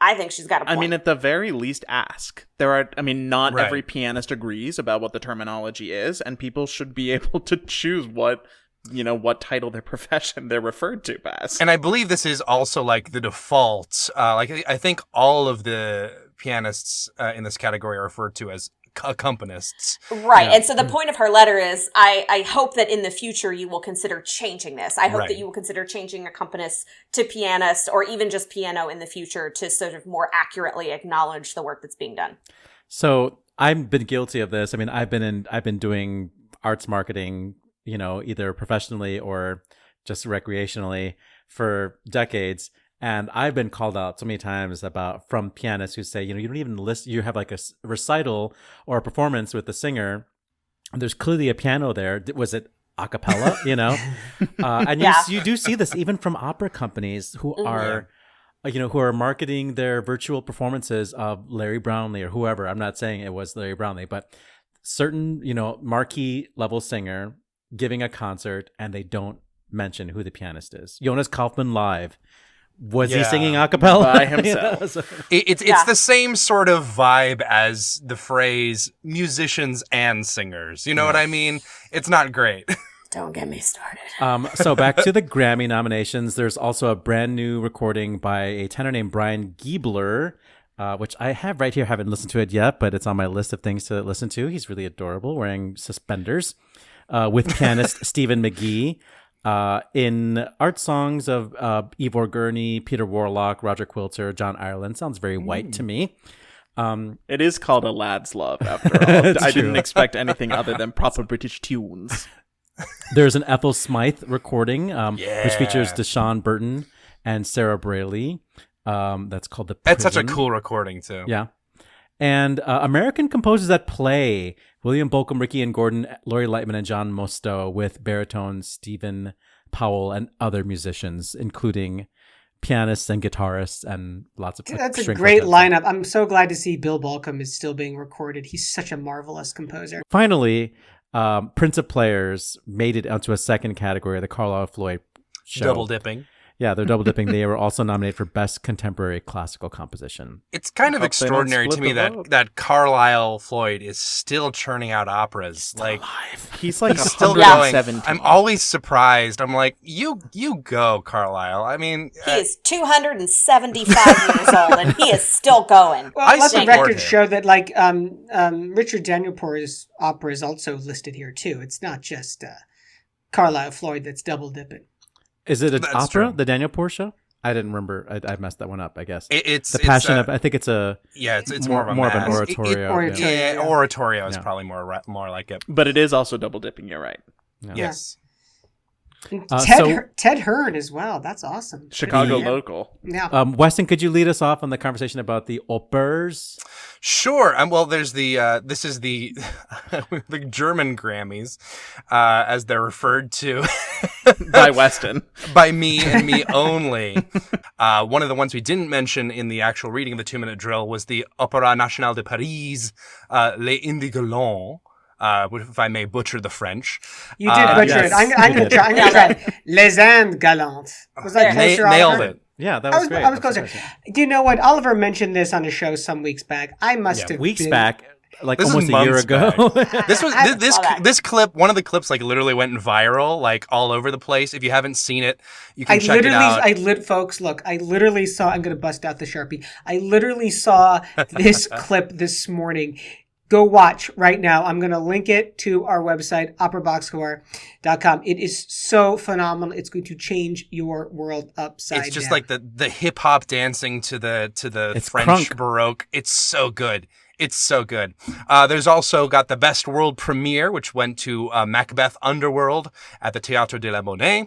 I think she's got a point. I mean, at the very least, ask. Not every pianist agrees about what the terminology is, and people should be able to choose what title their profession they're referred to as. And I believe this is also like the default. I think all of the pianists in this category are referred to as accompanists. Right. Yeah. And so the point of her letter is, I hope that in the future you will consider changing this. I hope that you will consider changing accompanist to pianist, or even just piano in the future, to sort of more accurately acknowledge the work that's being done. So I've been guilty of this. I mean, I've been doing arts marketing, either professionally or just recreationally for decades. And I've been called out so many times from pianists who say, you don't even list, you have like a recital or a performance with the singer. And there's clearly a piano there. Was it a cappella, And you do see this even from opera companies who are, who are marketing their virtual performances of Larry Brownlee or whoever. I'm not saying it was Larry Brownlee, but certain, marquee level singer giving a concert, and they don't mention who the pianist is. Jonas Kaufmann live. Was he singing a cappella by himself? It's the same sort of vibe as the phrase musicians and singers. You know what I mean? It's not great. Don't get me started. So back to the Grammy nominations. There's also a brand new recording by a tenor named Brian Giebler, which I have right here. Haven't listened to it yet, but it's on my list of things to listen to. He's really adorable, wearing suspenders, with pianist Stephen McGee. In art songs of Ivor Gurney, Peter Warlock, Roger Quilter, John Ireland. Sounds very white to me. It is called A Lad's Love, after all. I didn't expect anything other than proper British tunes. There's an Ethel Smythe recording, which features Deshaun Burton and Sarah Braley. That's called The Prison. It's such a cool recording, too. Yeah. And American Composers at Play, William Bolcom, Ricky and Gordon, Laurie Lightman, and John Mostow, with baritone Stephen Powell and other musicians, including pianists and guitarists and lots of That's a great lineup. I'm so glad to see Bill Bolcom is still being recorded. He's such a marvelous composer. Finally, Prince of Players made it onto a second category, the Carlisle Floyd show. Double dipping. Yeah, they're double dipping. They were also nominated for Best Contemporary Classical Composition. It's kind of Hope they don't extraordinary to split me the that vote. that Carlisle Floyd is still churning out operas. Like He's like he's still going. 117. I'm always surprised. I'm like, you go, Carlisle. I mean, He is 275 years old, and he is still going. Well, I let the support record him. show that Richard Danielpour's opera is also listed here too. It's not just Carlisle Floyd that's double dipping. Is it an That's opera, true. the Daniel Poor show? I didn't remember. I messed that one up, I guess. it's the Passion it's, of, I think it's a it's more of a of an mass. oratorio. oratorio. Yeah, Yeah. oratorio is Yeah. probably more like it. But it is also double dipping. You're right. Yeah. Yes. And so- Ted Hearn as well. That's awesome. Chicago Yeah. local. Yeah. Weston, could you lead us off on the conversation about the opers? Sure. Well, there's the this is the the German Grammys, as they're referred to By Weston. by me and me only. One of the ones we didn't mention in the actual reading of the 2-minute drill was the Opéra National de Paris, Les Indigolants. If I may butcher the French. You did butcher yes, it. I'm you going did. to try. Les Indes Galantes. Was that closer, Nailed Oliver? it. Yeah, that I was was, great. I was closer. Do you know what? Oliver mentioned this on a show some weeks back. I must have Weeks been, back, like This is almost a year months ago. This was I this saw that. this clip. One of the clips like literally went viral, like all over the place. If you haven't seen it, you can I check it literally, out. folks, look, I literally saw, I'm going to bust out the Sharpie. I literally saw this clip this morning. Go watch right now. I'm going to link it to our website, operaboxscore.com. It is so phenomenal. It's going to change your world upside down. It's just like the hip hop dancing to the It's French crunk. Baroque. It's so good. It's so good. There's also got the best world premiere, which went to Macbeth Underworld at the Théâtre de la Monnaie.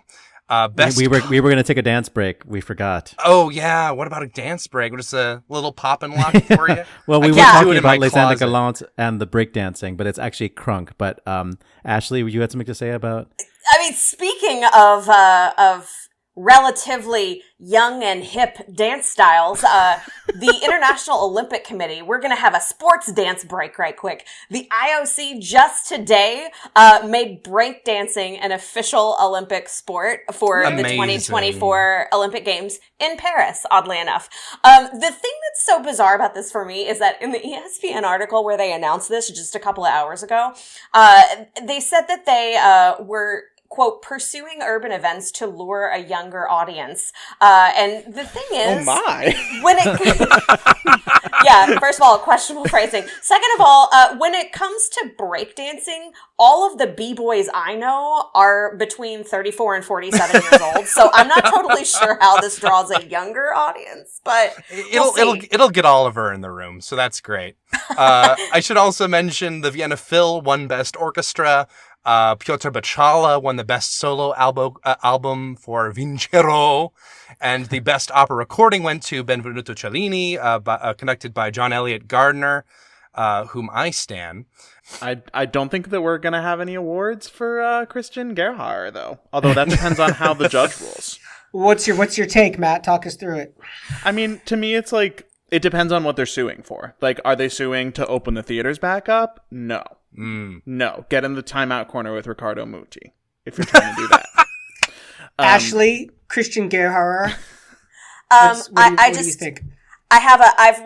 Best. we were going to take a dance break. We forgot. Oh yeah. What about a dance break? Just a little pop and lock for you. Well, we I were can't do talking it in about my Les closet. Galantes and the break dancing, but it's actually crunk. But Ashlee, you had something to say about? I mean, speaking of relatively young and hip dance styles, the International Olympic Committee, we're going to have a sports dance break right quick. The IOC just today made breakdancing an official Olympic sport for the Amazing. 2024 Olympic Games in Paris, oddly enough. The thing that's so bizarre about this for me is that in the ESPN article where they announced this just a couple of hours ago, they said that they were quote, pursuing urban events to lure a younger audience. And the thing is, Oh my. when it, yeah, first of all, questionable phrasing. Second of all, when it comes to breakdancing, all of the b-boys I know are between 34 and 47 years old. So I'm not totally sure how this draws a younger audience, but It'll get Oliver in the room, so that's great. I should also mention the Vienna Phil won Best Orchestra. Piotr Bachala won the Best Solo album for Vincero, and the Best Opera Recording went to Benvenuto Cellini, conducted by John Elliott Gardner, whom I stan. I don't think that we're going to have any awards for Christian Gerhard, though. Although that depends on how the judge rules. What's your take, Matt? Talk us through it. I mean, to me, it's like, it depends on what they're suing for. Like, are they suing to open the theaters back up? No. No. Get in the timeout corner with Riccardo Muti, if you're trying to do that. Ashlee, Christian Gerhard. I what do you think? I have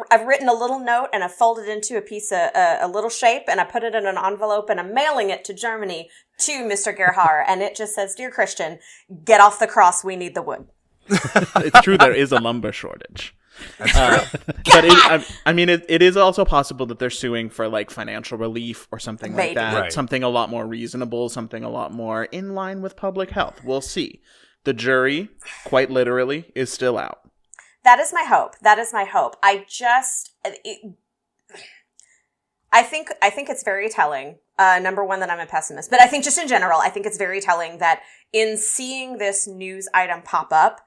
I've written a little note and I folded it into a piece of a little shape and I put it in an envelope and I'm mailing it to Germany to Mr. Gerhard, and it just says, "Dear Christian, get off the cross. We need the wood." It's true, there is a lumber shortage. But it is also possible that they're suing for like financial relief or something like Maybe. that. Right. Something a lot more reasonable, something a lot more in line with public health. We'll see. The jury, quite literally, is still out. That is my hope. That is my hope. I think it's very telling. Number one, that I'm a pessimist, but I think just in general, I think it's very telling that in seeing this news item pop up,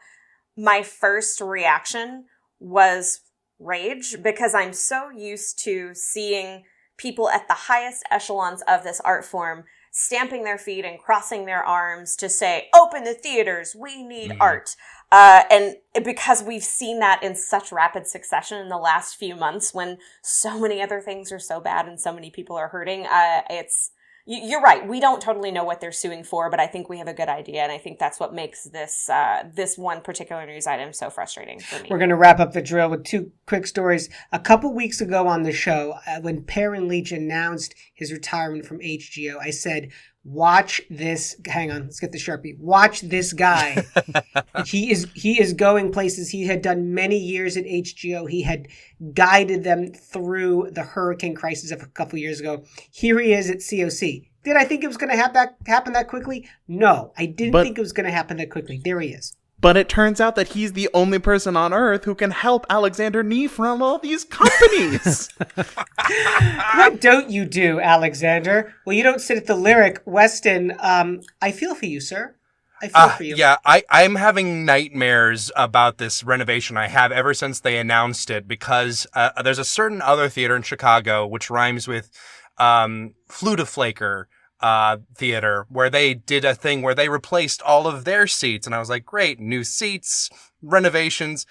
my first reaction was rage, because I'm so used to seeing people at the highest echelons of this art form stamping their feet and crossing their arms to say, "Open the theaters, we need art." And because we've seen that in such rapid succession in the last few months when so many other things are so bad and so many people are hurting, it's You're right. We don't totally know what they're suing for, but I think we have a good idea, and I think that's what makes this this one particular news item so frustrating for me. We're going to wrap up the drill with two quick stories. A couple weeks ago on the show, when Perrin Leach announced his retirement from HBO, I said, watch this. Hang on, let's get the Sharpie. Watch this guy. He is going places. He had done many years at HBO. He had guided them through the hurricane crisis of a couple years ago. Here he is at COC. Did I think it was going to happen that quickly? No, I didn't think it was going to happen that quickly. There he is. But it turns out that he's the only person on Earth who can help Alexander Neef run all these companies. What don't you do, Alexander? Well, you don't sit at the Lyric. Weston, I feel for you, sir. I feel for you. Yeah, I'm having nightmares about this renovation. I have ever since they announced it, because there's a certain other theater in Chicago, which rhymes with Fluteflaker theater, where they did a thing where they replaced all of their seats. And I was like, great, new seats, renovations.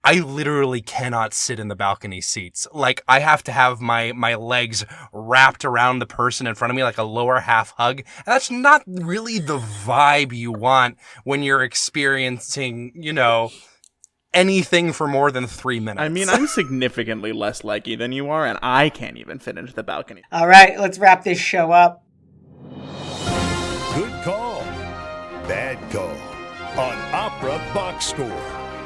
I literally cannot sit in the balcony seats. Like, I have to have my legs wrapped around the person in front of me like a lower half hug. And that's not really the vibe you want when you're experiencing, anything for more than 3 minutes. I mean, I'm significantly less leggy than you are, and I can't even fit into the balcony. All right, let's wrap this show up. Good call. Bad call. On Opera Box Score.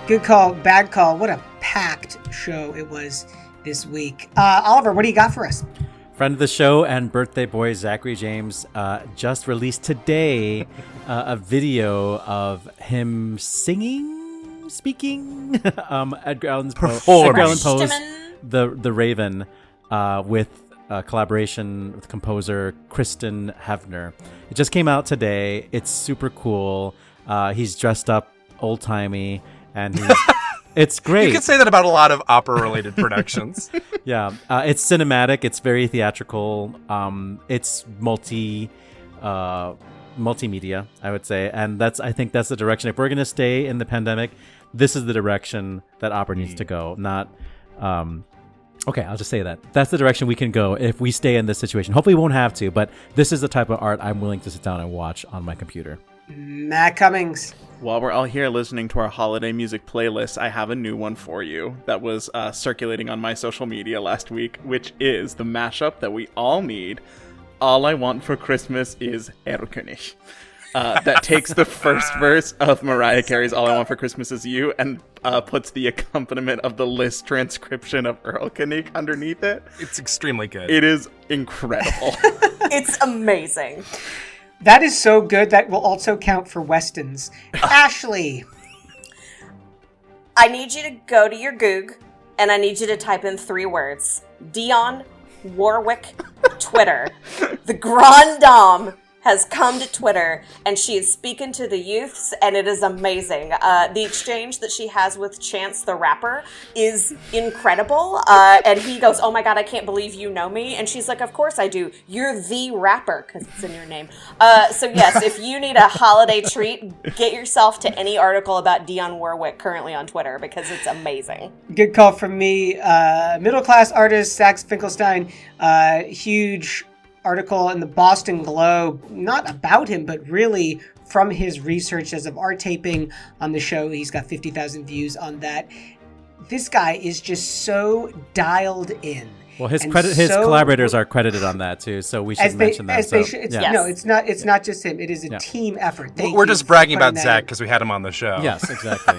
Good call, bad call. What a packed show it was this week. Oliver, what do you got for us? Friend of the show and birthday boy Zachary James just released today a video of him speaking. Edgar Allan Poe's The Raven with a collaboration with composer Kristen Hefner. It just came out today. It's super cool. He's dressed up old-timey, and it's great. You could say that about a lot of opera-related productions. Yeah. It's cinematic. It's very theatrical. It's multimedia, I would say. And I think that's the direction. If we're going to stay in the pandemic, this is the direction that opera needs to go. Not... Okay, I'll just say that. That's the direction we can go if we stay in this situation. Hopefully we won't have to, but this is the type of art I'm willing to sit down and watch on my computer. Matt Cummings. While we're all here listening to our holiday music playlist, I have a new one for you that was circulating on my social media last week, which is the mashup that we all need. All I Want for Christmas is Erlkönig. That takes the first verse of Mariah Carey's All I Want for Christmas Is You and puts the accompaniment of the List transcription of Erlkönig underneath it. It's extremely good. It is incredible. It's amazing. That is so good that will also count for Weston's. Ashlee. I need you to go to your Goog, and I need you to type in 3 words. Dionne Warwick Twitter. The Grand Dame has come to Twitter, and she is speaking to the youths, and it is amazing. The exchange that she has with Chance the Rapper is incredible, and he goes, oh my god, I can't believe you know me, and she's like, of course I do. You're the rapper, because it's in your name. So yes, if you need a holiday treat, get yourself to any article about Dionne Warwick currently on Twitter, because it's amazing. Good call from me. Middle-class artist, Sax Finkelstein, huge article in the Boston Globe, not about him, but really from his research as of art taping on the show. He's got 50,000 views on that. This guy is just so dialed in. Well, his collaborators are credited on that too, so we should mention that. No, it's not just him. It is a team effort. We're just bragging about Zach because we had him on the show. Yes, exactly.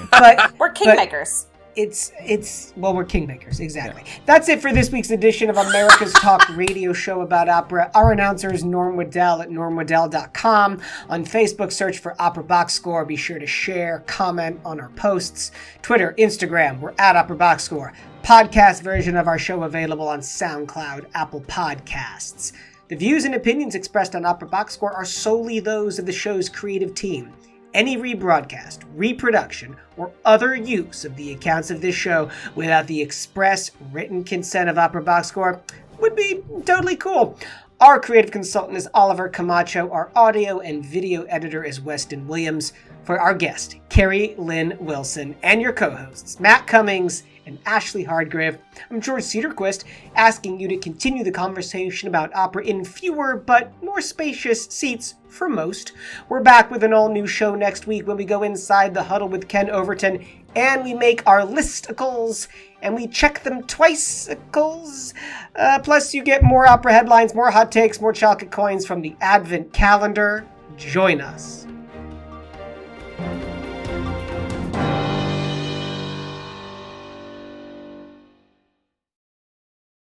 We're kingmakers. We're kingmakers, exactly. Yeah. That's it for this week's edition of America's Talk radio show about opera. Our announcer is Norm Woodel at normwoodel.com. On Facebook, search for Opera Box Score. Be sure to share, comment on our posts. Twitter, Instagram, we're at Opera Box Score. Podcast version of our show available on SoundCloud, Apple Podcasts. The views and opinions expressed on Opera Box Score are solely those of the show's creative team. Any rebroadcast, reproduction, or other use of the accounts of this show without the express written consent of Opera Box Score would be totally cool. Our creative consultant is Oliver Camacho. Our audio and video editor is Weston Williams. For our guest, Keri-Lynn Wilson, and your co-hosts, Matt Cummings and Ashlee Hardgrave, I'm George Cederquist, asking you to continue the conversation about opera in fewer but more spacious seats for most. We're back with an all-new show next week when we go inside the huddle with Ken Overton, and we make our listicles, and we check them twice-icles. Plus, you get more opera headlines, more hot takes, more chocolate coins from the Advent calendar. Join us.